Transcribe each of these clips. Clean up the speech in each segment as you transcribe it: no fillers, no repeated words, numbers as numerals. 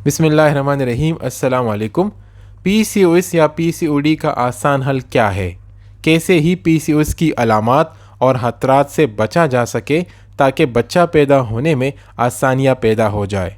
بسم اللہ الرحمن الرحیم۔ السلام علیکم۔ پی سی او ایس یا پی سی او ڈی کا آسان حل کیا ہے؟ کیسے ہی پی سی او ایس کی علامات اور خطرات سے بچا جا سکے تاکہ بچہ پیدا ہونے میں آسانیاں پیدا ہو جائے؟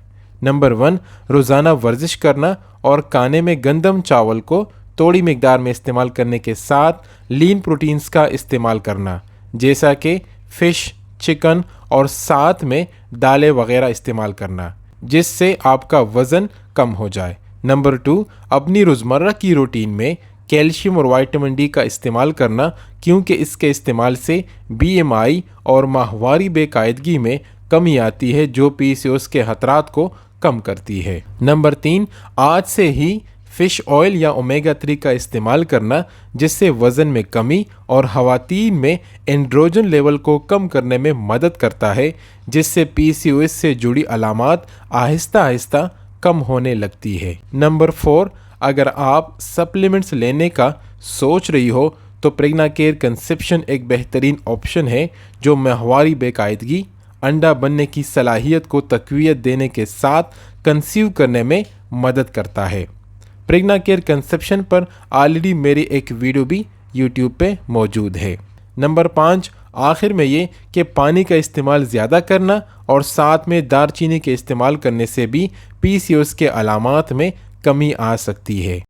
نمبر 1، روزانہ ورزش کرنا اور کھانے میں گندم چاول کو تھوڑی مقدار میں استعمال کرنے کے ساتھ لین پروٹینز کا استعمال کرنا، جیسا کہ فش، چکن اور ساتھ میں دالیں وغیرہ استعمال کرنا، جس سے آپ کا وزن کم ہو جائے۔ نمبر 2، اپنی روزمرہ کی روٹین میں کیلشیم اور وائٹامن ڈی کا استعمال کرنا، کیونکہ اس کے استعمال سے بی ایم آئی اور ماہواری بے قاعدگی میں کمی آتی ہے، جو پی سی او ایس کے خطرات کو کم کرتی ہے۔ نمبر 3، آج سے ہی فش آئل یا اومیگا 3 کا استعمال کرنا، جس سے وزن میں کمی اور خواتین میں اینڈروجن لیول کو کم کرنے میں مدد کرتا ہے، جس سے پی سی او ایس سے جڑی علامات آہستہ آہستہ کم ہونے لگتی ہے۔ نمبر 4، اگر آپ سپلیمنٹس لینے کا سوچ رہی ہو تو پریگنا کیئر کنسیپشن ایک بہترین آپشن ہے، جو ماہواری بے قاعدگی، انڈا بننے کی صلاحیت کو تقویت دینے کے ساتھ کنسیو کرنے میں مدد کرتا ہے۔ پریگنا کیئر کنسیپشن پر آلریڈی میری ایک ویڈیو بھی یوٹیوب پہ موجود ہے۔ نمبر 5، آخر میں یہ کہ پانی کا استعمال زیادہ کرنا اور ساتھ میں دار چینی کے استعمال کرنے سے بھی پی سی او ایس کے علامات میں کمی آ سکتی ہے۔